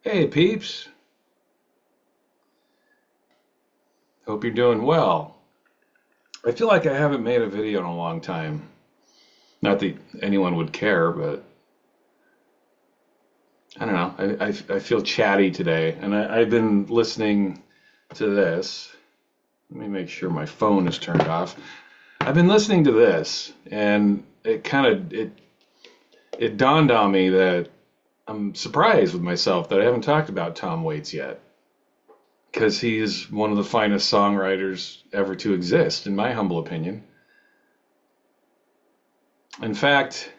Hey peeps, hope you're doing well. I feel like I haven't made a video in a long time. Not that anyone would care, but I don't know. I feel chatty today, and I've been listening to this. Let me make sure my phone is turned off. I've been listening to this, and it dawned on me that I'm surprised with myself that I haven't talked about Tom Waits yet, because he's one of the finest songwriters ever to exist, in my humble opinion. In fact,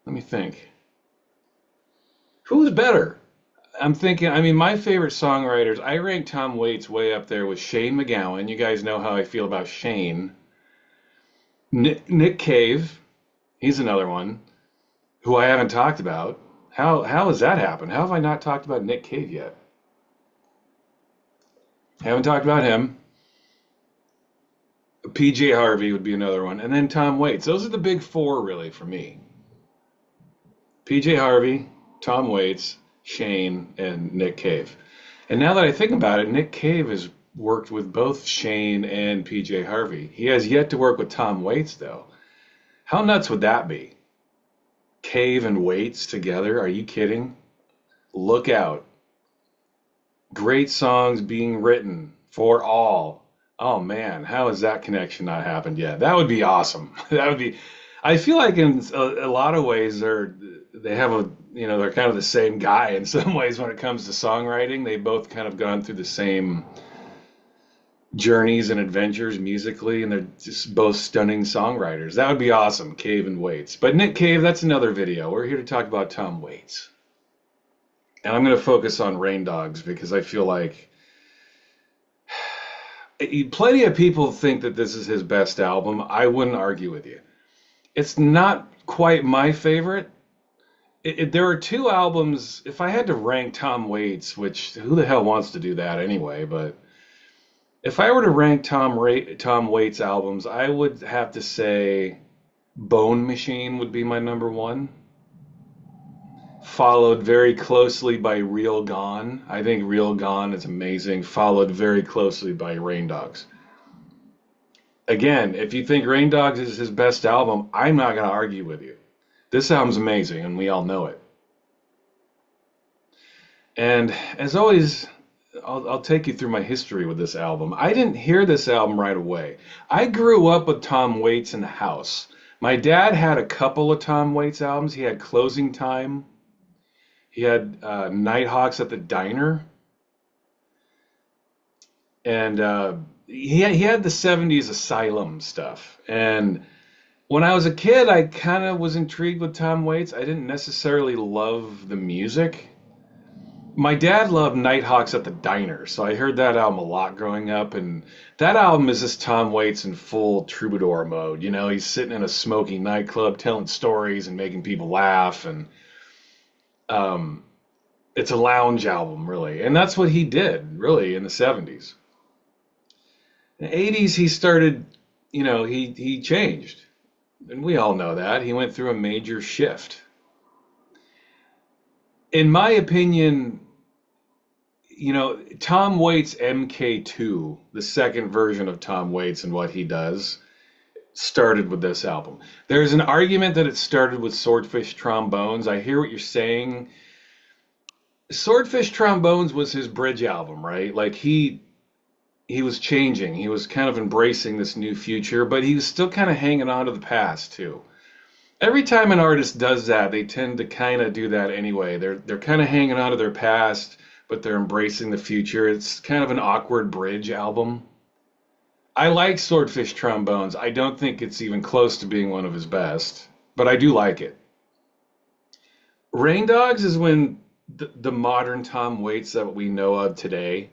let me think. Who's better? I'm thinking, I mean, my favorite songwriters, I rank Tom Waits way up there with Shane MacGowan. You guys know how I feel about Shane. Nick Cave, he's another one who I haven't talked about. How has that happened? How have I not talked about Nick Cave yet? Haven't talked about him. PJ Harvey would be another one. And then Tom Waits. Those are the big four, really, for me. PJ Harvey, Tom Waits, Shane, and Nick Cave. And now that I think about it, Nick Cave has worked with both Shane and PJ Harvey. He has yet to work with Tom Waits, though. How nuts would that be? Cave and Waits together? Are you kidding? Look out. Great songs being written for all. Oh man, how has that connection not happened yet? That would be awesome. That would be. I feel like in a lot of ways they have they're kind of the same guy in some ways when it comes to songwriting. They both kind of gone through the same journeys and adventures musically, and they're just both stunning songwriters. That would be awesome, Cave and Waits. But Nick Cave, that's another video. We're here to talk about Tom Waits. And I'm going to focus on Rain Dogs because I feel like plenty of people think that this is his best album. I wouldn't argue with you. It's not quite my favorite. There are two albums, if I had to rank Tom Waits, which who the hell wants to do that anyway, but if I were to rank Tom Waits albums, I would have to say Bone Machine would be my number one, followed very closely by Real Gone. I think Real Gone is amazing, followed very closely by Rain Dogs. Again, if you think Rain Dogs is his best album, I'm not going to argue with you. This album's amazing, and we all know it. And as always, I'll take you through my history with this album. I didn't hear this album right away. I grew up with Tom Waits in the house. My dad had a couple of Tom Waits albums. He had Closing Time. He had Nighthawks at the Diner. And he had the 70s Asylum stuff. And when I was a kid, I kind of was intrigued with Tom Waits. I didn't necessarily love the music. My dad loved Nighthawks at the Diner, so I heard that album a lot growing up. And that album is just Tom Waits in full troubadour mode. You know, he's sitting in a smoky nightclub telling stories and making people laugh. And it's a lounge album, really. And that's what he did, really, in the 70s. In the 80s, he started, he changed. And we all know that. He went through a major shift. In my opinion, Tom Waits MK2, the second version of Tom Waits and what he does, started with this album. There's an argument that it started with Swordfish Trombones. I hear what you're saying. Swordfish Trombones was his bridge album, right? Like he was changing. He was kind of embracing this new future, but he was still kind of hanging on to the past too. Every time an artist does that, they tend to kind of do that anyway. They're kind of hanging on to their past, but they're embracing the future. It's kind of an awkward bridge album. I like Swordfish Trombones. I don't think it's even close to being one of his best, but I do like it. Rain Dogs is when the modern Tom Waits that we know of today,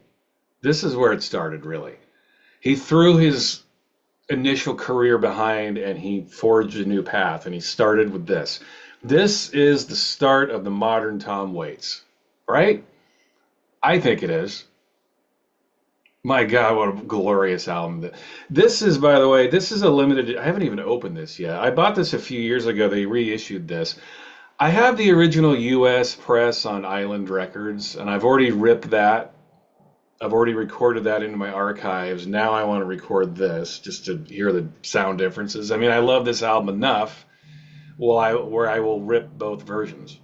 this is where it started, really. He threw his initial career behind and he forged a new path, and he started with this. This is the start of the modern Tom Waits, right? I think it is. My God, what a glorious album. This is, by the way, this is a limited, I haven't even opened this yet. I bought this a few years ago. They reissued this. I have the original US press on Island Records, and I've already ripped that. I've already recorded that into my archives. Now I want to record this just to hear the sound differences. I mean, I love this album enough where I will rip both versions.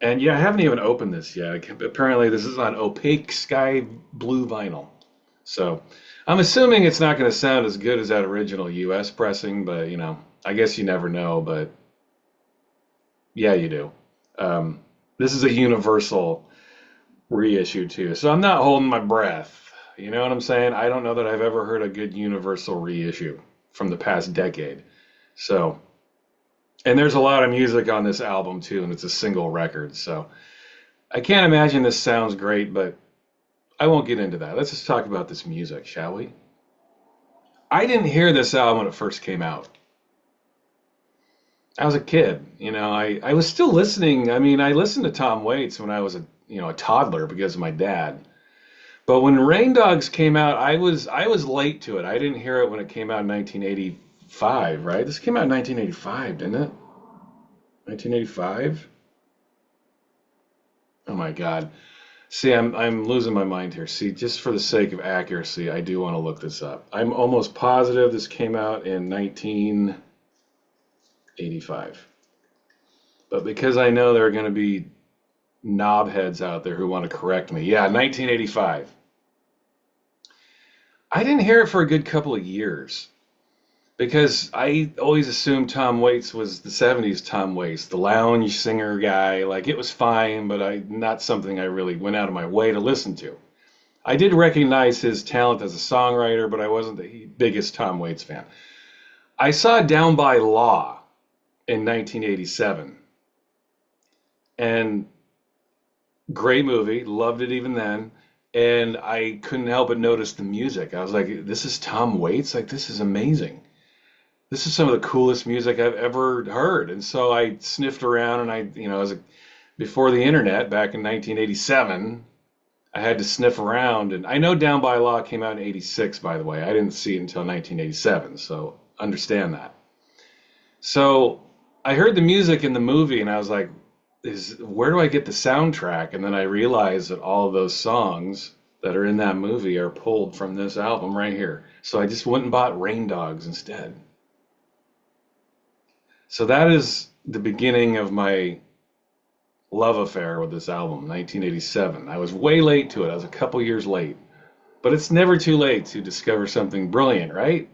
And yeah, I haven't even opened this yet. Apparently, this is on opaque sky blue vinyl. So I'm assuming it's not going to sound as good as that original US pressing, but I guess you never know. But yeah, you do. This is a universal reissue too. So I'm not holding my breath. You know what I'm saying? I don't know that I've ever heard a good universal reissue from the past decade. So, and there's a lot of music on this album too, and it's a single record. So I can't imagine this sounds great, but I won't get into that. Let's just talk about this music, shall we? I didn't hear this album when it first came out. I was a kid, I was still listening. I mean, I listened to Tom Waits when I was a toddler because of my dad. But when Rain Dogs came out, I was late to it. I didn't hear it when it came out in 1985, right? This came out in 1985, didn't it? 1985? Oh my God. See, I'm losing my mind here. See, just for the sake of accuracy, I do want to look this up. I'm almost positive this came out in 1985. But because I know there are going to be knobheads out there who want to correct me. Yeah, 1985. I didn't hear it for a good couple of years because I always assumed Tom Waits was the 70s Tom Waits, the lounge singer guy. Like it was fine, but not something I really went out of my way to listen to. I did recognize his talent as a songwriter, but I wasn't the biggest Tom Waits fan. I saw Down by Law in 1987, and great movie, loved it even then. And I couldn't help but notice the music. I was like, this is Tom Waits? Like, this is amazing. This is some of the coolest music I've ever heard. And so I sniffed around and before the internet back in 1987, I had to sniff around. And I know Down by Law came out in 86, by the way. I didn't see it until 1987, so understand that. So I heard the music in the movie and I was like, where do I get the soundtrack? And then I realized that all of those songs that are in that movie are pulled from this album right here. So I just went and bought Rain Dogs instead. So that is the beginning of my love affair with this album, 1987. I was way late to it. I was a couple years late. But it's never too late to discover something brilliant, right?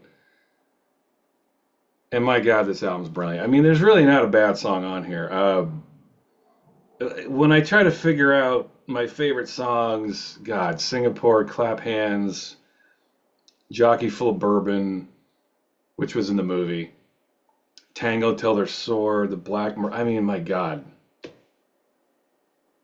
And my God, this album's brilliant. I mean, there's really not a bad song on here. When I try to figure out my favorite songs, God, Singapore, Clap Hands, Jockey Full of Bourbon, which was in the movie, Tango Till They're Sore, The Black, I mean, my God.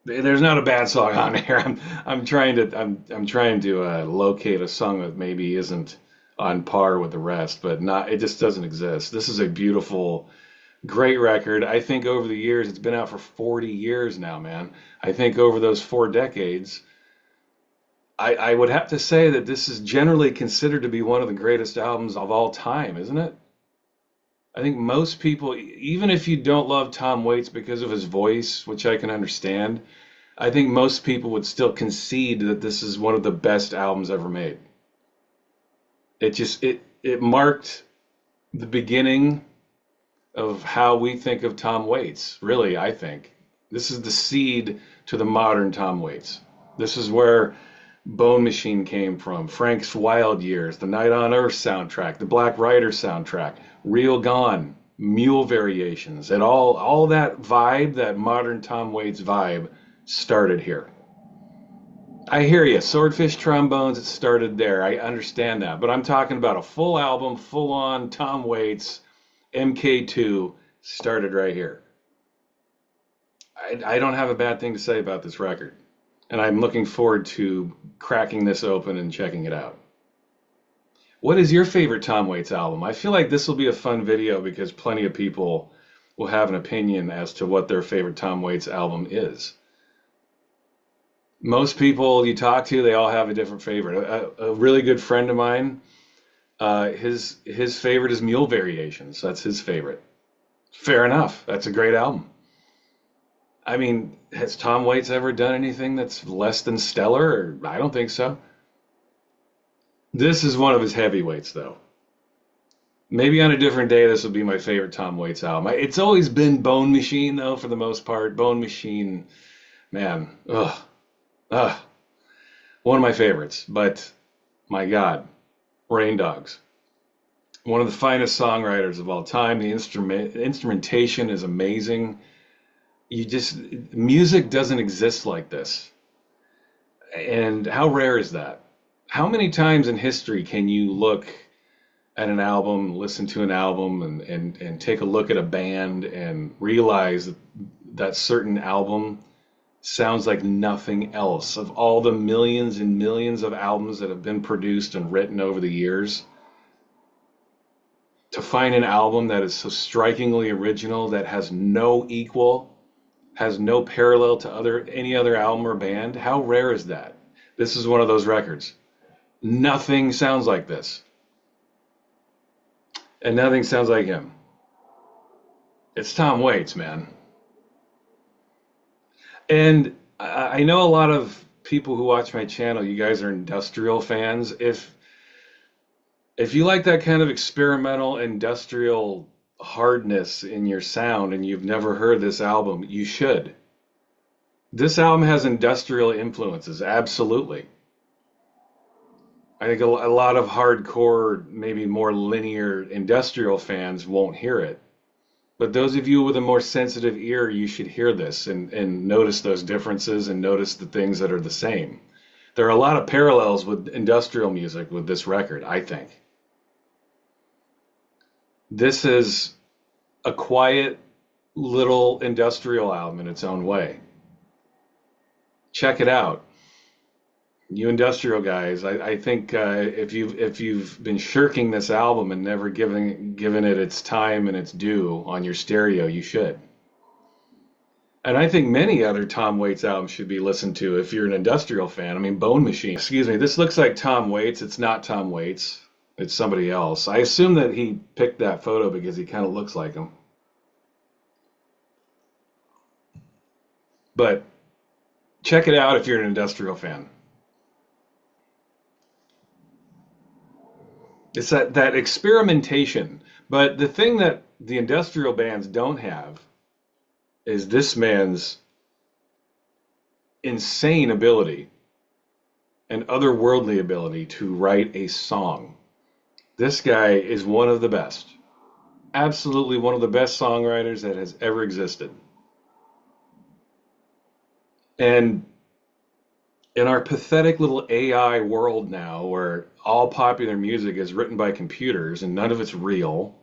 There's not a bad song on here. I'm trying to locate a song that maybe isn't on par with the rest, but it just doesn't exist. This is a beautiful, great record. I think over the years, it's been out for 40 years now, man. I think over those 4 decades, I would have to say that this is generally considered to be one of the greatest albums of all time, isn't it? I think most people, even if you don't love Tom Waits because of his voice, which I can understand, I think most people would still concede that this is one of the best albums ever made. It marked the beginning of how we think of Tom Waits. Really, I think this is the seed to the modern Tom Waits. This is where Bone Machine came from, Frank's Wild Years, the Night on Earth soundtrack, the Black Rider soundtrack, Real Gone, Mule Variations, and all that vibe, that modern Tom Waits vibe, started here. I hear you, Swordfish Trombones, it started there. I understand that, but I'm talking about a full album, full on Tom Waits, MK2 started right here. I don't have a bad thing to say about this record, and I'm looking forward to cracking this open and checking it out. What is your favorite Tom Waits album? I feel like this will be a fun video because plenty of people will have an opinion as to what their favorite Tom Waits album is. Most people you talk to, they all have a different favorite. A really good friend of mine, his favorite is Mule Variations. That's his favorite. Fair enough. That's a great album. I mean, has Tom Waits ever done anything that's less than stellar? I don't think so. This is one of his heavyweights, though. Maybe on a different day, this would be my favorite Tom Waits album. It's always been Bone Machine, though, for the most part. Bone Machine, man, ugh, one of my favorites. But my God, Rain Dogs, one of the finest songwriters of all time. The instrumentation is amazing. You just music doesn't exist like this. And how rare is that? How many times in history can you look at an album, listen to an album, and take a look at a band and realize that that certain album sounds like nothing else of all the millions and millions of albums that have been produced and written over the years? To find an album that is so strikingly original, that has no equal, has no parallel to any other album or band, how rare is that? This is one of those records. Nothing sounds like this, and nothing sounds like him. It's Tom Waits, man. And I know a lot of people who watch my channel, you guys are industrial fans. If you like that kind of experimental industrial hardness in your sound and you've never heard this album, you should. This album has industrial influences, absolutely. I think a lot of hardcore, maybe more linear industrial fans won't hear it. But those of you with a more sensitive ear, you should hear this and notice those differences and notice the things that are the same. There are a lot of parallels with industrial music with this record, I think. This is a quiet little industrial album in its own way. Check it out. You industrial guys, I think if you've been shirking this album and never given it its time and its due on your stereo, you should. And I think many other Tom Waits albums should be listened to if you're an industrial fan. I mean, Bone Machine. Excuse me, this looks like Tom Waits. It's not Tom Waits. It's somebody else. I assume that he picked that photo because he kind of looks like him. But check it out if you're an industrial fan. It's that experimentation. But the thing that the industrial bands don't have is this man's insane ability and otherworldly ability to write a song. This guy is one of the best. Absolutely one of the best songwriters that has ever existed. And in our pathetic little AI world now, where all popular music is written by computers and none of it's real,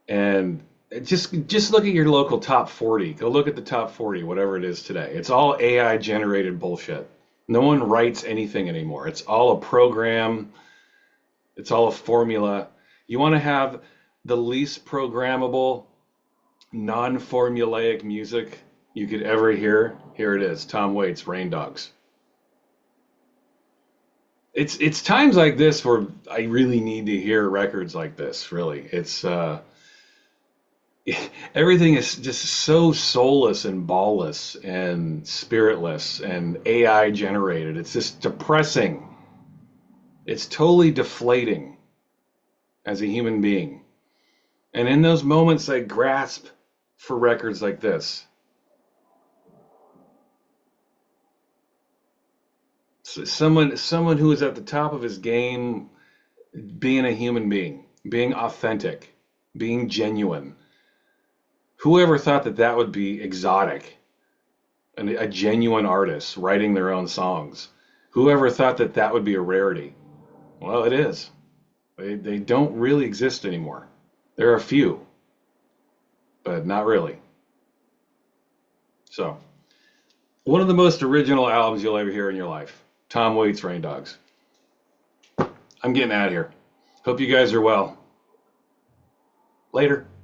and just look at your local top 40. Go look at the top 40, whatever it is today. It's all AI generated bullshit. No one writes anything anymore. It's all a program. It's all a formula. You want to have the least programmable, non-formulaic music you could ever hear? Here it is, Tom Waits, Rain Dogs. It's times like this where I really need to hear records like this. Really, it's everything is just so soulless and ballless and spiritless and AI generated. It's just depressing. It's totally deflating as a human being. And in those moments, I grasp for records like this. So someone who is at the top of his game, being a human being, being authentic, being genuine. Whoever thought that that would be exotic? A genuine artist writing their own songs. Whoever thought that that would be a rarity? Well, it is. They don't really exist anymore. There are a few, but not really. So, one of the most original albums you'll ever hear in your life. Tom Waits, Rain Dogs. I'm getting out of here. Hope you guys are well. Later.